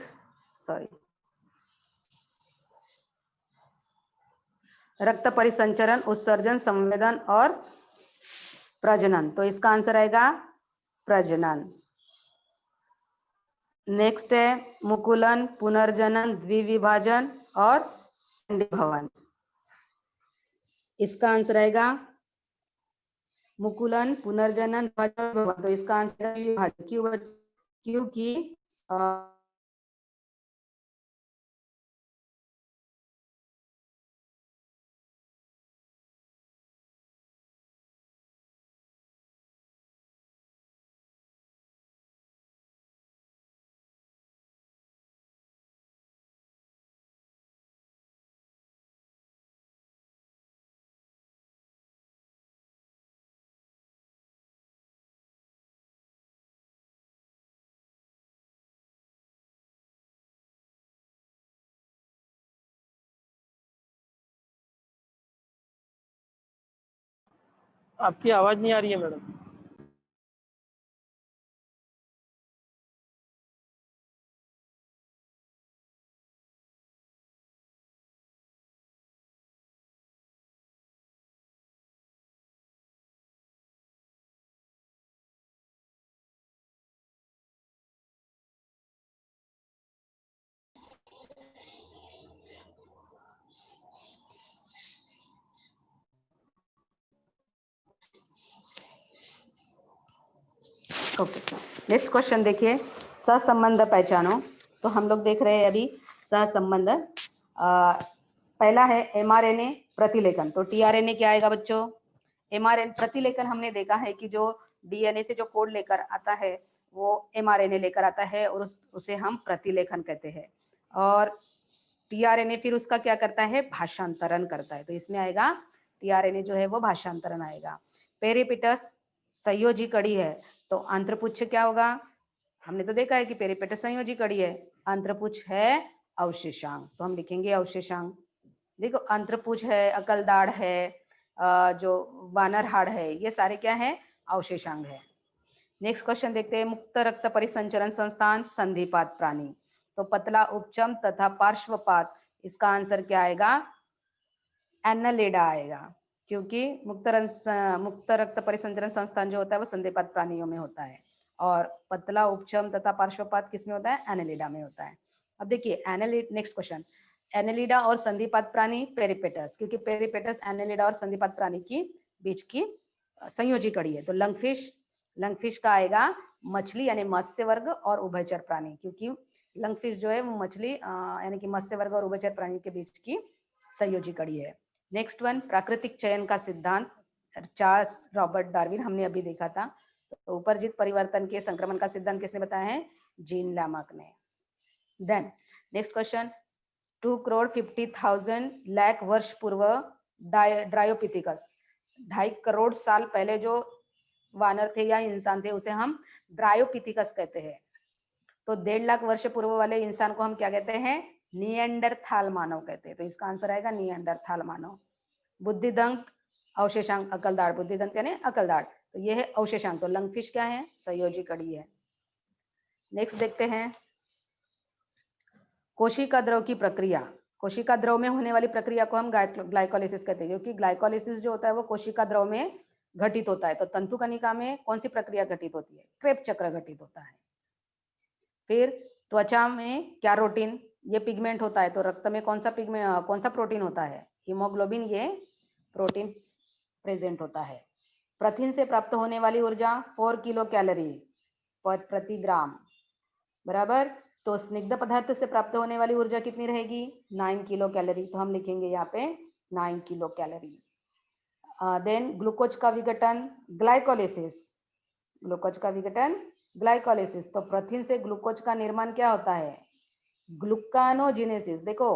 रक्त परिसंचरण, उत्सर्जन, संवेदन और प्रजनन। तो इसका आंसर आएगा प्रजनन। नेक्स्ट है मुकुलन, पुनर्जनन, द्विविभाजन और अंडीभवन। इसका आंसर आएगा मुकुलन, पुनर्जनन, द्विविभाजन। तो इसका आंसर है विभाजन। क्योंकि आपकी आवाज नहीं आ रही है मैडम। ओके, नेक्स्ट क्वेश्चन देखिए, सहसंबंध पहचानो। तो हम लोग देख रहे हैं अभी सहसंबंध। पहला है एमआरएनए प्रतिलेखन। तो टीआरएनए क्या आएगा बच्चों? एमआरएनए प्रतिलेखन हमने देखा है कि जो डीएनए से जो कोड लेकर आता है वो एमआरएनए लेकर आता है और उसे हम प्रतिलेखन कहते हैं। और टीआरएनए फिर उसका क्या करता है? भाषांतरण करता है। तो इसमें आएगा टीआरएनए जो है वो भाषांतरण आएगा। पेरिपेटस संयोजी कड़ी है, तो आंत्रपुच्छ क्या होगा? हमने तो देखा है कि पेरिपेटस संयोजी कड़ी है, आंत्रपुच्छ है अवशेषांग। तो हम लिखेंगे अवशेषांग। देखो आंत्रपुच्छ है, अकलदाढ़ है, जो वानर हाड़ है, ये सारे क्या है? अवशेषांग है। नेक्स्ट क्वेश्चन देखते हैं, मुक्त रक्त परिसंचरण संस्थान संधिपात प्राणी। तो पतला उपचम तथा पार्श्वपात, इसका आंसर क्या आएगा? एनालिडा आएगा। क्योंकि मुक्त रक्त परिसंचरण संस्थान जो होता है वो संधिपात प्राणियों में होता है और पतला उपचम तथा पार्श्वपात किसमें होता है? एनालिडा में होता है। अब देखिए नेक्स्ट क्वेश्चन, एनालिडा और संधिपात प्राणी पेरिपेटस, क्योंकि पेरिपेटस एनालिडा और संधिपात प्राणी की बीच की संयोजी कड़ी है। तो लंगफिश का आएगा मछली यानी मत्स्य वर्ग और उभयचर प्राणी, क्योंकि लंगफिश जो है वो मछली यानी कि मत्स्य वर्ग और उभयचर प्राणी के बीच की संयोजी कड़ी है। नेक्स्ट वन, प्राकृतिक चयन का सिद्धांत, चार्ल्स रॉबर्ट डार्विन, हमने अभी देखा था। तो उपरजित परिवर्तन के संक्रमण का सिद्धांत किसने बताया है? जीन लैमार्क ने। देन नेक्स्ट क्वेश्चन, 2,50,00,000 वर्ष पूर्व ड्रायोपिथिकस, 2.5 करोड़ साल पहले जो वानर थे या इंसान थे उसे हम ड्रायोपिथिकस कहते हैं। तो 1.5 लाख वर्ष पूर्व वाले इंसान को हम क्या कहते हैं? निएंडरथाल मानव कहते हैं। तो इसका आंसर आएगा निएंडरथाल मानव। बुद्धिदंत अवशेषांक अकलदाढ़, बुद्धिदंत यानी अकलदाढ़, तो ये है अवशेषांक। तो लंगफिश क्या है? संयोजी कड़ी है। नेक्स्ट देखते हैं, कोशिका द्रव की प्रक्रिया। कोशिका द्रव में होने वाली प्रक्रिया को हम ग्लाइकोलिसिस कहते हैं, क्योंकि ग्लाइकोलिसिस जो होता है वो कोशिका द्रव में घटित होता है। तो तंतु कणिका में कौन सी प्रक्रिया घटित होती है? क्रेब चक्र घटित होता है। फिर त्वचा में कैरोटीन, ये पिगमेंट होता है। तो रक्त में कौन सा प्रोटीन होता है? हीमोग्लोबिन, ये प्रोटीन प्रेजेंट होता है। प्रथिन से प्राप्त होने वाली ऊर्जा 4 किलो कैलोरी प्रति ग्राम, बराबर। तो स्निग्ध पदार्थ से प्राप्त होने वाली ऊर्जा कितनी रहेगी? 9 किलो कैलोरी। तो हम लिखेंगे यहाँ पे 9 किलो कैलोरी। देन ग्लूकोज का विघटन ग्लाइकोलिसिस, ग्लूकोज का विघटन ग्लाइकोलिसिस। तो प्रथिन से ग्लूकोज का निर्माण क्या होता है? ग्लूकानोजेनेसिस। देखो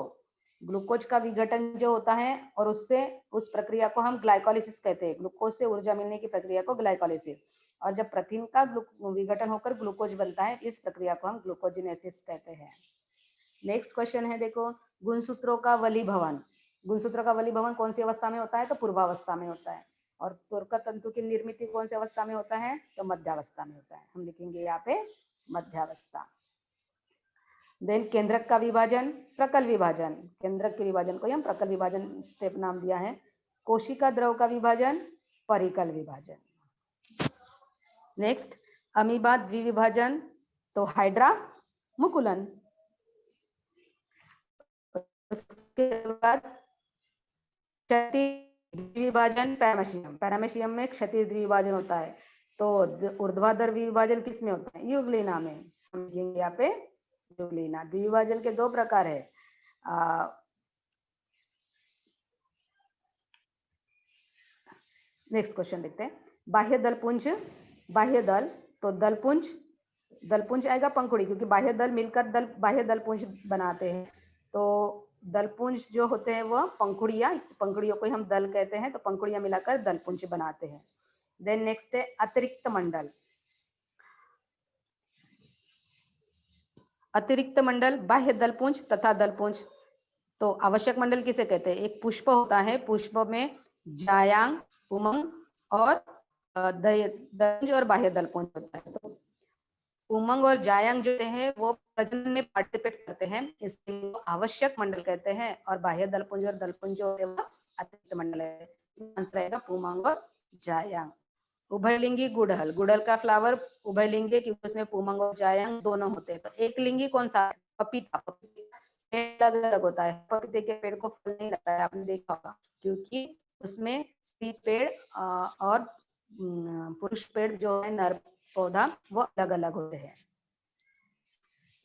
ग्लूकोज का विघटन जो होता है और उससे उस प्रक्रिया को हम ग्लाइकोलिसिस कहते हैं। ग्लूकोज से ऊर्जा मिलने की प्रक्रिया को ग्लाइकोलिसिस। और जब प्रथिन का विघटन होकर ग्लूकोज बनता है, इस प्रक्रिया को हम ग्लूकोजिनेसिस कहते हैं। नेक्स्ट क्वेश्चन है, देखो गुणसूत्रों का वलीभवन। गुणसूत्रों का वलीभवन कौन सी अवस्था में होता है? तो पूर्वावस्था में होता है। और त्वरक तंतु की निर्मित कौन सी अवस्था में होता है? तो मध्यावस्था में होता है। हम लिखेंगे यहाँ पे मध्यावस्था। देन केंद्रक का विभाजन प्रकल विभाजन। केंद्रक के विभाजन को हम प्रकल विभाजन स्टेप नाम दिया है। कोशिका द्रव का विभाजन परिकल विभाजन। नेक्स्ट अमीबा द्विविभाजन, तो हाइड्रा मुकुलन। उसके बाद क्षैतिज द्विविभाजन पैरामेशियम। पैरामेशियम में क्षैतिज द्विविभाजन होता है। तो ऊर्ध्वाधर विभाजन किस में होता है? यूग्लिना में। हम लिखेंगे यहाँ पे यूग्लिना। द्विविभाजन के दो प्रकार है। नेक्स्ट क्वेश्चन देखते हैं। बाह्य दलपुंज, बाह्य दल, तो दलपुंज, दलपुंज आएगा पंखुड़ी, क्योंकि बाह्य दल मिलकर बाह्य दलपुंज बनाते हैं। तो दलपुंज जो होते हैं वह पंखुड़ियाँ, पंखुड़ियों को हम दल कहते हैं। तो पंखुड़ियाँ मिलाकर दलपुंज बनाते हैं। देन नेक्स्ट है अतिरिक्त मंडल। अतिरिक्त मंडल बाह्य दलपुंज तथा दलपुंज। तो आवश्यक मंडल किसे कहते हैं? एक पुष्प होता है, पुष्प में जायांग, पुमंग और दलपुंज और बाह्य दलपुंज होता है। तो पुमंग और जायांग जो है वो प्रजनन में पार्टिसिपेट करते हैं, इसलिए आवश्यक मंडल कहते हैं। और बाह्य दलपुंज और दलपुंज जो है वो अतिरिक्त मंडल है। आंसर रहेगा पुमंग और जायांग। उभयलिंगी गुड़हल, गुड़हल का फ्लावर उभयलिंगी क्योंकि उसमें पुमंग और जायांग दोनों होते हैं। तो एक लिंगी कौन सा? पपीता। पेड़ अलग अलग होता है। पपीते के पेड़ को फल नहीं लगता है, आपने देखा होगा, क्योंकि उसमें स्त्री पेड़ और पुरुष पेड़ जो है नर पौधा वो अलग अलग होते हैं।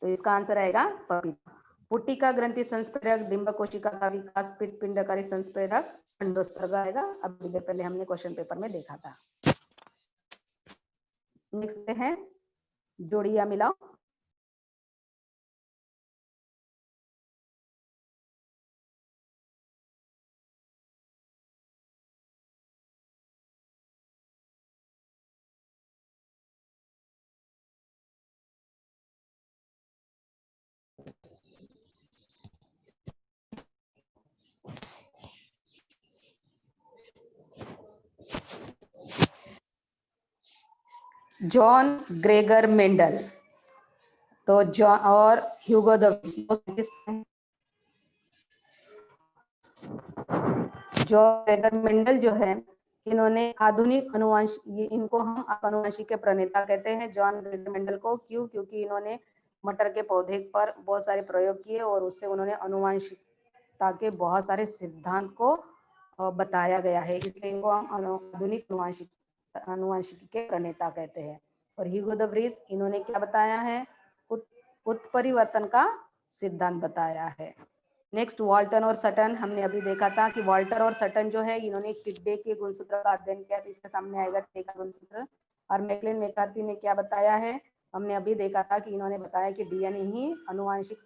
तो इसका आंसर आएगा पपीता। पुटिका ग्रंथि संस्प्रेरक, डिंब कोशिका का विकास, पिंडकारी संस्प्रेरक, अंडोत्सर्ग आएगा। अब इधर पहले हमने क्वेश्चन पेपर में देखा था। नेक्स्ट है जोड़िया मिलाओ। जॉन ग्रेगर मेंडल, तो जॉन और ह्यूगो द जॉन ग्रेगर मेंडल जो है, इन्होंने आधुनिक अनुवांश, इनको हम अनुवांशिक के प्रणेता कहते हैं, जॉन ग्रेगर मेंडल को। क्यों? क्योंकि इन्होंने मटर के पौधे पर बहुत सारे प्रयोग किए और उससे उन्होंने अनुवांशिकता के बहुत सारे सिद्धांत को बताया गया है, इसलिए इनको हम आधुनिक अनुवांशिकी के प्रणेता कहते हैं। और ह्यूगो द व्रीज, इन्होंने क्या बताया है? उत्परिवर्तन का सिद्धांत बताया है। नेक्स्ट वाल्टन और सटन, हमने अभी देखा था कि वाल्टर और सटन जो है इन्होंने टिड्डे के गुणसूत्र का अध्ययन किया, तो इसके सामने आएगा टिड्डे का गुणसूत्र। और मैकलिन मैकार्थी ने क्या बताया है? हमने अभी देखा था कि इन्होंने बताया कि डीएनए ही अनुवांशिक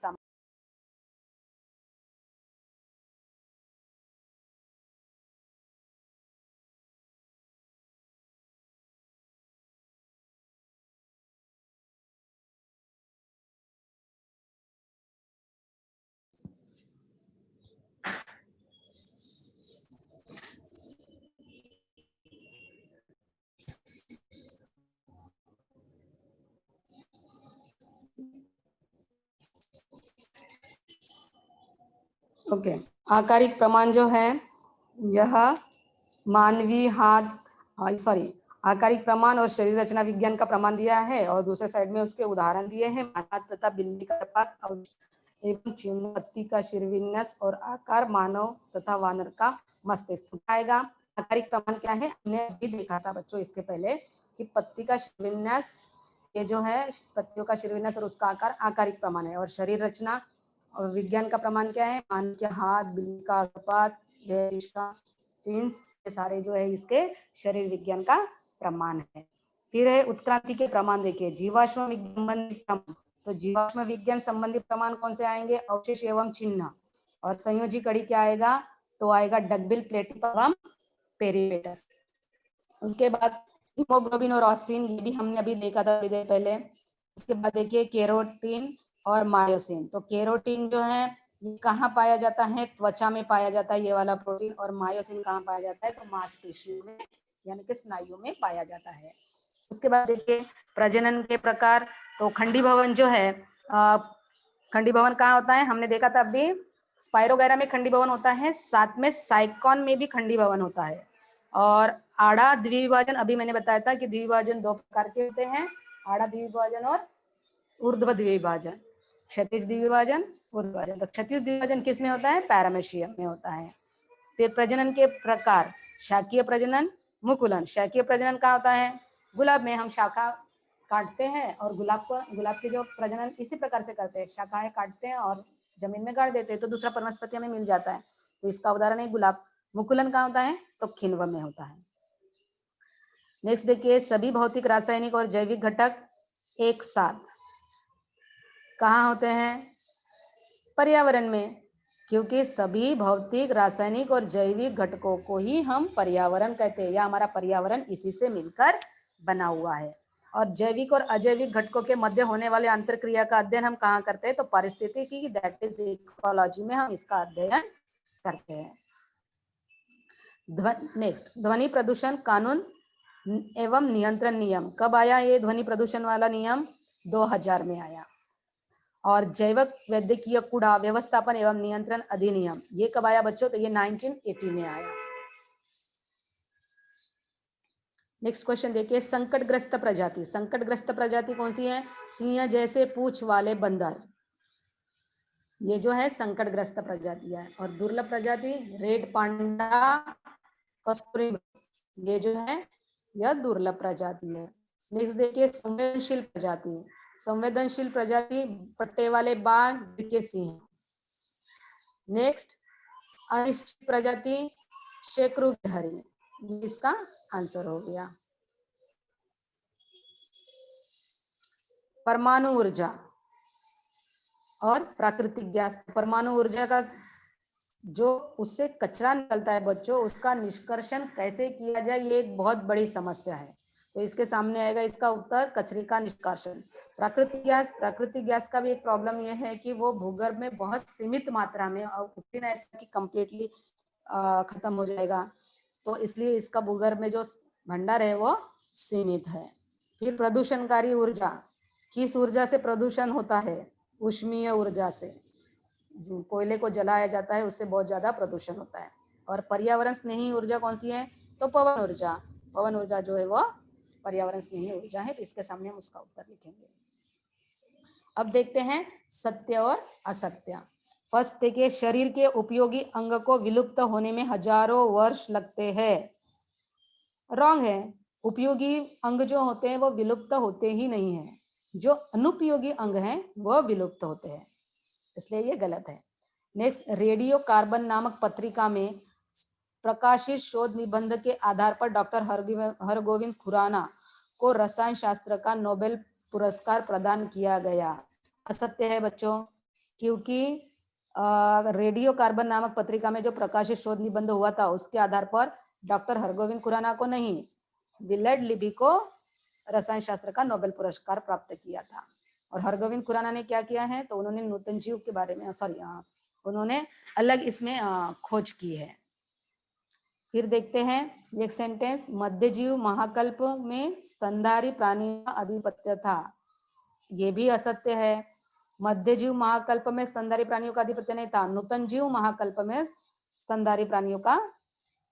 ओके। आकारिक प्रमाण जो है यह मानवीय हाथ, आकारिक प्रमाण और शरीर रचना विज्ञान का प्रमाण दिया है, और दूसरे साइड में उसके उदाहरण दिए हैं, हाथ तथा बिल्ली का पात और एवं चिन्ह, पत्ती का शिरविन्यास और आकार मानव तथा वानर का मस्तिष्क आएगा। आकारिक प्रमाण क्या है, हमने अभी देखा था बच्चों इसके पहले कि पत्ती का शिरविन्यास, ये जो है पत्तियों का शिरविन्यास और उसका आकार आकारिक प्रमाण है। और शरीर रचना और विज्ञान का प्रमाण क्या है, मानव के हाथ, बिल्ली का अग्रपात, फिन्स, ये सारे जो है इसके शरीर विज्ञान का प्रमाण है। फिर है उत्क्रांति के प्रमाण, देखिए जीवाश्म विज्ञान संबंधी प्रमाण। तो जीवाश्म विज्ञान संबंधी प्रमाण कौन से आएंगे, अवशेष एवं चिन्ह। और संयोजी कड़ी क्या आएगा, तो आएगा डकबिल, प्लेटिपा एवं पेरिपेटस। उसके बाद हीमोग्लोबिन और ऑक्सीन, ये भी हमने अभी देखा था थोड़ी देर पहले। उसके बाद देखिए केरोटीन और मायोसिन। तो केरोटीन जो है ये कहाँ पाया जाता है, त्वचा में पाया जाता है ये वाला प्रोटीन। और मायोसिन कहाँ पाया जाता है, तो मांसपेशियों में यानी कि स्नायुओं में पाया जाता है। उसके बाद देखिए प्रजनन के प्रकार। तो खंडी भवन जो है, खंडी भवन कहाँ होता है, हमने देखा था अभी स्पाइरोगैरा में खंडी भवन होता है, साथ में साइकॉन में भी खंडी भवन होता है। और आड़ा द्विविभाजन, अभी मैंने बताया था कि द्विविभाजन दो प्रकार के होते हैं, आड़ा द्विविभाजन और ऊर्ध्व द्विविभाजन, क्षैतिज द्विविभाजन, ऊर्ध्वभाजन। तो क्षैतिज द्विविभाजन किस में होता है, पैरामेशियम में होता है। फिर प्रजनन के प्रकार, शाकीय प्रजनन, मुकुलन। शाकीय प्रजनन क्या होता है, गुलाब में हम शाखा काटते हैं और गुलाब के जो प्रजनन इसी प्रकार से करते हैं, शाखाएं काटते हैं और जमीन में गाड़ देते हैं तो दूसरा वनस्पति हमें मिल जाता है। तो इसका उदाहरण है गुलाब। मुकुलन कहाँ होता है, तो किण्व में होता है। नेक्स्ट देखिए सभी भौतिक, रासायनिक और जैविक घटक एक साथ कहाँ होते हैं, पर्यावरण में। क्योंकि सभी भौतिक, रासायनिक और जैविक घटकों को ही हम पर्यावरण कहते हैं, या हमारा पर्यावरण इसी से मिलकर बना हुआ है। और जैविक और अजैविक घटकों के मध्य होने वाले अंतरक्रिया का अध्ययन हम कहाँ करते हैं, तो पारिस्थितिकी, दैट इज इकोलॉजी में हम इसका अध्ययन करते हैं। नेक्स्ट ध्वनि प्रदूषण कानून एवं नियंत्रण नियम कब आया, ये ध्वनि प्रदूषण वाला नियम 2000 में आया। और जैविक वैद्यकीय कूड़ा व्यवस्थापन एवं नियंत्रण अधिनियम ये कब आया बच्चों, तो ये 1980 में आया। नेक्स्ट क्वेश्चन देखिए संकटग्रस्त प्रजाति। संकटग्रस्त प्रजाति कौन सी है, सिंह जैसे पूंछ वाले बंदर, ये जो है संकटग्रस्त प्रजाति है। और दुर्लभ प्रजाति रेड पांडा, कस्तूरी, ये जो है यह दुर्लभ प्रजाति है। नेक्स्ट देखिए संवेदनशील प्रजाति। संवेदनशील प्रजाति पट्टे वाले बाघ, के सिंह। नेक्स्ट अनिश्चित प्रजाति शेक्रुधारी, ये इसका आंसर हो गया। परमाणु ऊर्जा और प्राकृतिक गैस। परमाणु ऊर्जा का जो उससे कचरा निकलता है बच्चों, उसका निष्कर्षण कैसे किया जाए, ये एक बहुत बड़ी समस्या है। तो इसके सामने आएगा इसका उत्तर, कचरे का निष्कासन। प्राकृतिक गैस, प्राकृतिक गैस का भी एक प्रॉब्लम यह है कि वो भूगर्भ में बहुत सीमित मात्रा में, और ऐसा कि कंप्लीटली खत्म हो जाएगा, तो इसलिए इसका भूगर्भ में जो भंडार है वो सीमित है। फिर प्रदूषणकारी ऊर्जा, किस ऊर्जा से प्रदूषण होता है, ऊष्मीय ऊर्जा से, कोयले को जलाया जाता है उससे बहुत ज्यादा प्रदूषण होता है। और पर्यावरण स्नेही ऊर्जा कौन सी है, तो पवन ऊर्जा। पवन ऊर्जा जो है वो पर्यावरण स्नेही ऊर्जा है, तो इसके सामने हम उसका उत्तर लिखेंगे। अब देखते हैं सत्य और असत्य। फर्स्ट देखिए शरीर के उपयोगी अंग को विलुप्त होने में हजारों वर्ष लगते हैं। रॉन्ग है, उपयोगी अंग जो होते हैं वो विलुप्त होते ही नहीं है, जो अनुपयोगी अंग हैं वो विलुप्त होते हैं, इसलिए ये गलत है। नेक्स्ट रेडियो कार्बन नामक पत्रिका में प्रकाशित शोध निबंध के आधार पर डॉक्टर हरगोविंद खुराना को रसायन शास्त्र का नोबेल पुरस्कार प्रदान किया गया। असत्य है बच्चों, क्योंकि रेडियो कार्बन नामक पत्रिका में जो प्रकाशित शोध निबंध हुआ था उसके आधार पर डॉक्टर हरगोविंद खुराना को नहीं, विलेड लिबी को रसायन शास्त्र का नोबेल पुरस्कार प्राप्त किया था। और हरगोविंद खुराना ने क्या किया है, तो उन्होंने नूतन जीव के बारे में उन्होंने अलग इसमें खोज की है। फिर देखते हैं एक सेंटेंस, मध्यजीव महाकल्प में स्तनधारी प्राणी का आधिपत्य था, ये भी असत्य है। मध्यजीव महाकल्प में स्तनधारी प्राणियों का आधिपत्य नहीं था, नूतन जीव महाकल्प में स्तनधारी प्राणियों का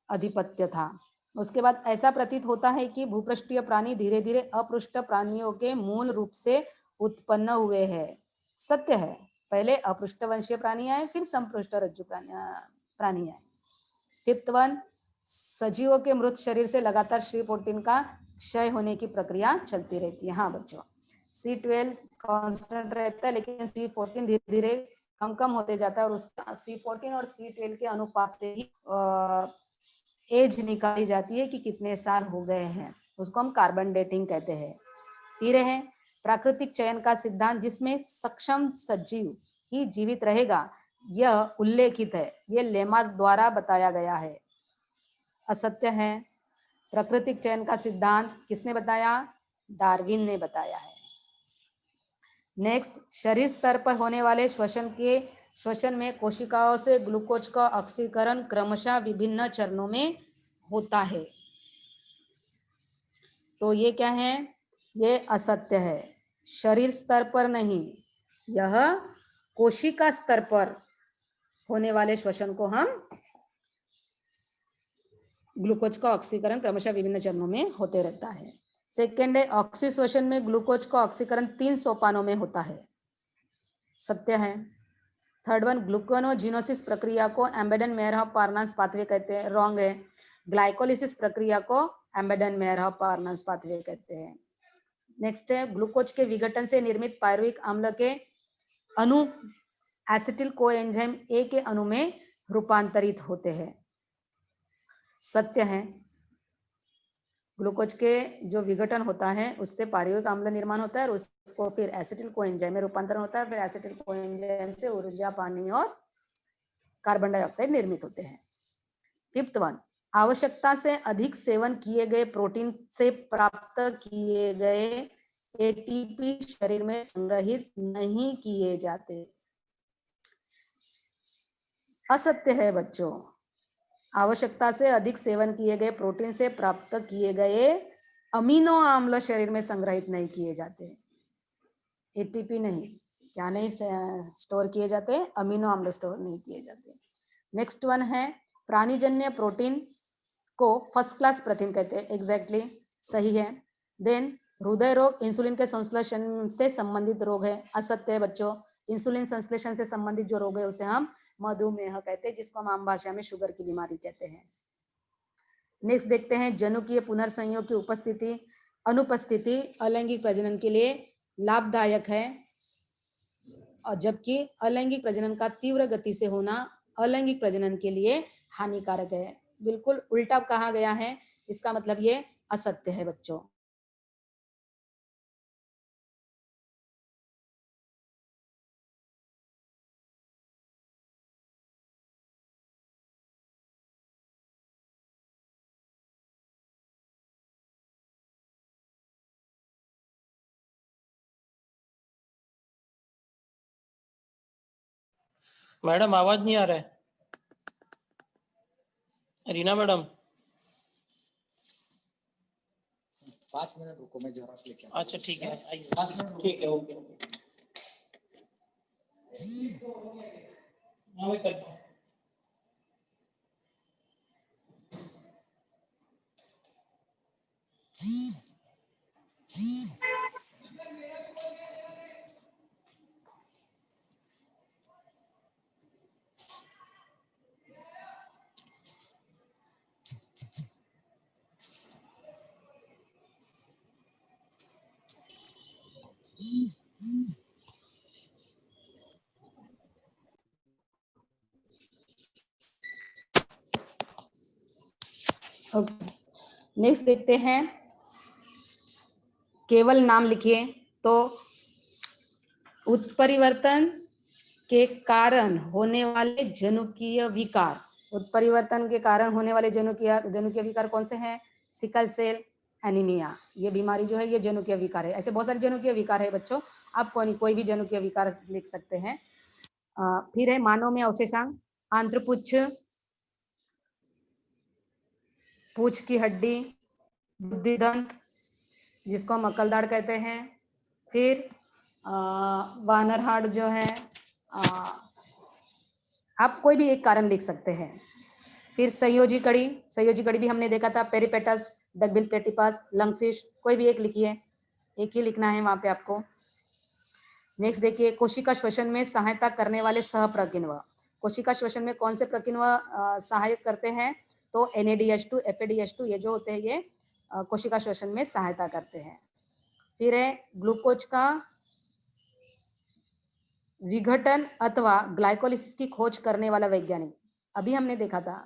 आधिपत्य था। उसके बाद ऐसा प्रतीत होता है कि भूपृष्ठीय प्राणी धीरे धीरे अपृष्ठ प्राणियों के मूल रूप से उत्पन्न हुए हैं, सत्य है। पहले अपृष्ठवंशीय प्राणी आए, फिर संपृष्ठ रज्जु प्राणी आए। फिफ्थ वन, सजीवों के मृत शरीर से लगातार श्री प्रोटीन का क्षय होने की प्रक्रिया चलती रहती है। हाँ बच्चों, C12 कांस्टेंट रहता है, लेकिन C14 धीरे धीरे कम कम होते जाता है, और उसका C14 और C12 के अनुपात से ही एज निकाली जाती है कि कितने साल हो गए हैं, उसको हम कार्बन डेटिंग कहते हैं। फिर है प्राकृतिक चयन का सिद्धांत, जिसमें सक्षम सजीव ही जीवित रहेगा, यह उल्लेखित है। यह लेमार्क द्वारा बताया गया है। असत्य है। प्राकृतिक चयन का सिद्धांत किसने बताया? डार्विन ने बताया है। नेक्स्ट, शरीर स्तर पर होने वाले श्वसन में कोशिकाओं से ग्लूकोज का ऑक्सीकरण क्रमशः विभिन्न चरणों में होता है। तो ये क्या है? ये असत्य है। शरीर स्तर पर नहीं, यह कोशिका स्तर पर होने वाले श्वसन को हम ग्लूकोज का ऑक्सीकरण क्रमशः विभिन्न चरणों में होते रहता है। सेकेंड है, ऑक्सीश्वसन में ग्लूकोज का ऑक्सीकरण 3 सोपानों में होता है। सत्य है। थर्ड वन, ग्लूकोनोजिनोसिस प्रक्रिया को एम्बेडन मेयरहॉफ पार्नास पाथवे कहते हैं। रॉन्ग है। ग्लाइकोलिसिस प्रक्रिया को एम्बेडन मेयरहॉफ पार्नास पाथवे कहते हैं। नेक्स्ट है, ग्लूकोज के विघटन से निर्मित पायरुविक अम्ल के अणु एसिटिल कोएंजाइम ए के अणु में रूपांतरित होते हैं। सत्य है। ग्लूकोज के जो विघटन होता है उससे पायरुविक अम्ल निर्माण होता है, और उसको फिर एसिटिल कोएंजाइम में रूपांतरण होता है। फिर एसिटिल कोएंजाइम से ऊर्जा, पानी और कार्बन डाइऑक्साइड निर्मित होते हैं। फिफ्थ वन, आवश्यकता से अधिक सेवन किए गए प्रोटीन से प्राप्त किए गए एटीपी शरीर में संग्रहित नहीं किए जाते। असत्य है बच्चों। आवश्यकता से अधिक सेवन किए गए प्रोटीन से प्राप्त किए गए अमीनो अम्ल शरीर में संग्रहित नहीं किए जाते। एटीपी नहीं, क्या नहीं स्टोर किए जाते? अमीनो अम्ल स्टोर नहीं किए जाते। नेक्स्ट वन है, प्राणीजन्य प्रोटीन को फर्स्ट क्लास प्रोटीन कहते हैं। एग्जैक्टली सही है। देन, हृदय रोग इंसुलिन के संश्लेषण से संबंधित रोग है। असत्य है बच्चों। इंसुलिन संश्लेषण से संबंधित जो रोग है उसे हम मधुमेह कहते हैं, जिसको हम आम भाषा में शुगर की बीमारी कहते हैं। नेक्स्ट देखते हैं, जनुकीय पुनर्संयोग की उपस्थिति अनुपस्थिति अलैंगिक प्रजनन के लिए लाभदायक है, और जबकि अलैंगिक प्रजनन का तीव्र गति से होना अलैंगिक प्रजनन के लिए हानिकारक है। बिल्कुल उल्टा कहा गया है, इसका मतलब ये असत्य है बच्चों। मैडम आवाज नहीं आ रहा है। रीना मैडम 5 मिनट रुको, मैं जरा से लेके आता हूं। अच्छा ठीक है, आइए। ठीक है, ओके। हाँ, मैं करता हूँ। ओके, नेक्स्ट देखते हैं, केवल नाम लिखिए। तो उत्परिवर्तन के कारण होने वाले जनुकीय विकार, उत्परिवर्तन के कारण होने वाले जनुकीय विकार कौन से हैं? सिकल सेल एनीमिया, ये बीमारी जो है ये जनुकीय विकार है। ऐसे बहुत सारे जनुकीय विकार है बच्चों, आप कोई भी जनुकीय विकार लिख सकते हैं। फिर है मानव में अवशेषांक, आंत्रपुच्छ, पूंछ की हड्डी, बुद्धिदंत जिसको हम अकलदाढ़ कहते हैं। फिर वानर हार्ट जो है, आप कोई भी एक कारण लिख सकते हैं। फिर संयोजी कड़ी भी हमने देखा था, पेरिपेटस, डकबिल प्लेटिपस, लंगफिश, कोई भी एक लिखिए, एक ही लिखना है वहां पे आपको। नेक्स्ट देखिए, कोशिका श्वसन में सहायता करने वाले सहप्रकिण्व। कोशिका श्वसन में कौन से प्रकिण्व सहायक करते हैं? तो NADH2, FADH2 ये जो होते हैं ये कोशिका श्वसन में सहायता करते हैं। फिर है ग्लूकोज का विघटन अथवा ग्लाइकोलिसिस की खोज करने वाला वैज्ञानिक। अभी हमने देखा था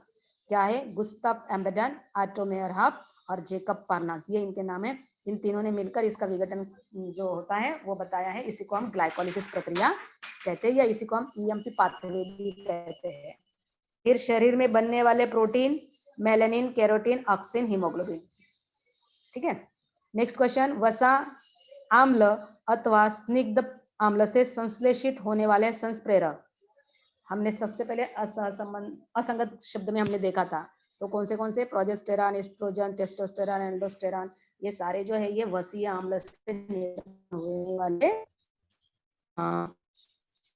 क्या है, गुस्ताव एम्बेडन, ऑटो मेयरहॉफ और जेकब पार्नास, ये इनके नाम है। इन तीनों ने मिलकर इसका विघटन जो होता है वो बताया है। इसी को हम ग्लाइकोलिसिस प्रक्रिया कहते हैं या इसी को हम EMP पाथवे भी कहते हैं। फिर शरीर में बनने वाले protein, melanin, carotene, auxin, haemoglobin. ठीक है। नेक्स्ट क्वेश्चन, वसा आम्ल अथवा स्निग्ध आम्ल से संश्लेषित होने वाले संप्रेरक। हमने सबसे पहले असंगत शब्द में हमने देखा था, तो कौन से प्रोजेस्टेरॉन, एस्ट्रोजन, टेस्टोस्टेरॉन, एंडोस्टेरॉन, ये सारे जो है ये वसीय आम्ल से होने वाले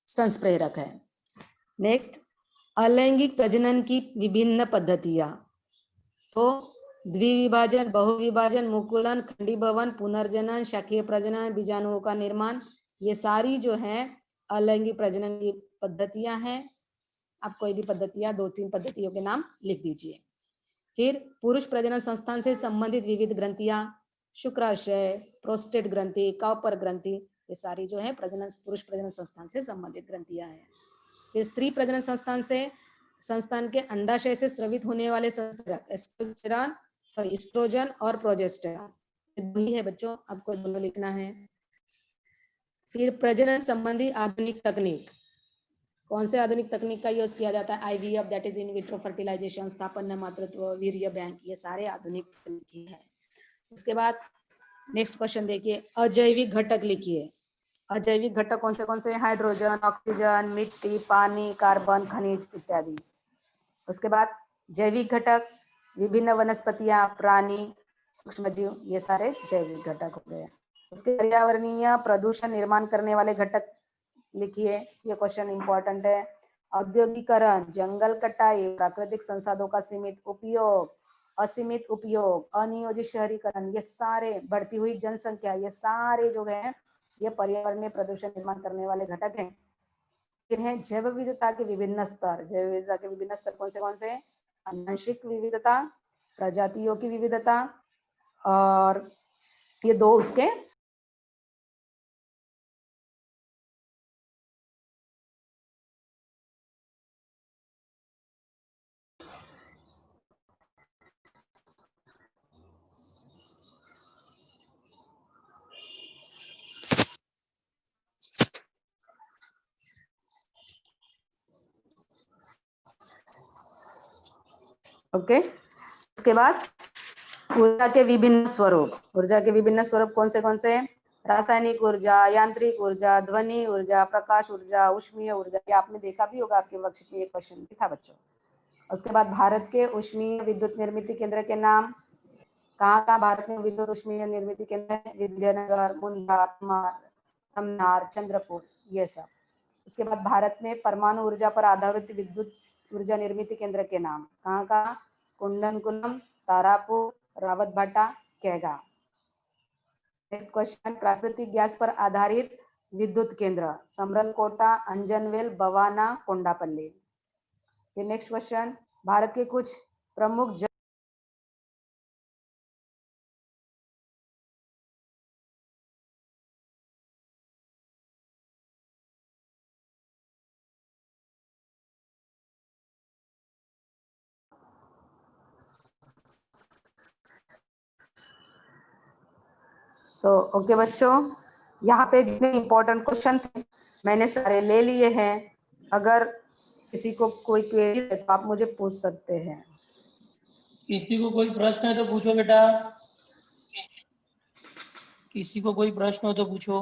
संप्रेरक है। नेक्स्ट, अलैंगिक प्रजनन की विभिन्न पद्धतियां। तो द्विविभाजन, बहुविभाजन, मुकुलन, खंडीभवन, पुनर्जनन, शाखीय प्रजनन, बीजाणुओं का निर्माण, ये सारी जो है अलैंगिक प्रजनन की पद्धतियां हैं। आप कोई भी पद्धतियां, 2-3 पद्धतियों के नाम लिख दीजिए। फिर पुरुष प्रजनन संस्थान से संबंधित विविध ग्रंथियां, शुक्राशय, प्रोस्टेट ग्रंथि, काउपर ग्रंथि, ये सारी जो है पुरुष प्रजनन संस्थान से संबंधित ग्रंथियां हैं। फिर स्त्री प्रजनन संस्थान के अंडाशय से स्रवित होने वाले संप्रेरक एस्ट्रोजन और प्रोजेस्टेरॉन, वही है बच्चों, आपको दोनों लिखना है। फिर प्रजनन संबंधी आधुनिक तकनीक, कौन से आधुनिक तकनीक का यूज किया जाता है? IVF, that is in vitro fertilisation, स्थापन मातृत्व, वीर्य बैंक, ये सारे आधुनिक तकनीक है। उसके बाद नेक्स्ट क्वेश्चन देखिए, अजैविक घटक लिखिए। अजैविक घटक कौन से? हाइड्रोजन, ऑक्सीजन, मिट्टी, पानी, कार्बन, खनिज इत्यादि। उसके बाद जैविक घटक, विभिन्न वनस्पतियां, प्राणी, सूक्ष्मजीव, ये सारे जैविक घटक हो गए। उसके पर्यावरणीय प्रदूषण निर्माण करने वाले घटक लिखिए, ये क्वेश्चन इंपॉर्टेंट है। औद्योगिकरण, जंगल कटाई, प्राकृतिक संसाधनों का सीमित उपयोग, असीमित उपयोग, अनियोजित शहरीकरण, ये सारे, बढ़ती हुई जनसंख्या, ये सारे जो है ये पर्यावरणीय प्रदूषण निर्माण करने वाले घटक हैं। फिर है जैव विविधता के विभिन्न स्तर। जैव विविधता के विभिन्न स्तर कौन से? आंशिक विविधता, प्रजातियों की विविधता, और ये 2 उसके ओके। उसके बाद ऊर्जा के विभिन्न स्वरूप। ऊर्जा के विभिन्न स्वरूप कौन से? रासायनिक ऊर्जा, यांत्रिक ऊर्जा, ध्वनि ऊर्जा, प्रकाश ऊर्जा, ऊष्मीय ऊर्जा, ये आपने देखा भी होगा, आपके वर्कशीट में ये क्वेश्चन भी था बच्चों। उसके बाद भारत के ऊष्मीय विद्युत निर्मित केंद्र के नाम। कहाँ भारत में विद्युत ऊष्मीय निर्मित केंद्र है? विद्यानगर, मुंद्रा, तमनार, चंद्रपुर, ये सब। उसके बाद भारत में परमाणु ऊर्जा पर आधारित विद्युत ऊर्जा निर्मित केंद्र के नाम। कहाँ? कुंडनकुलम, तारापुर, रावतभाटा, कैगा। नेक्स्ट क्वेश्चन, प्राकृतिक गैस पर आधारित विद्युत केंद्र, समरलकोटा, अंजनवेल, बवाना, कोंडापल्ली। फिर नेक्स्ट क्वेश्चन, भारत के कुछ प्रमुख ओके बच्चों, यहाँ पे जितने इम्पोर्टेंट क्वेश्चन थे मैंने सारे ले लिए हैं। अगर किसी को कोई क्वेरी है तो आप मुझे पूछ सकते हैं। किसी को कोई प्रश्न है तो पूछो बेटा, किसी को कोई प्रश्न हो तो पूछो।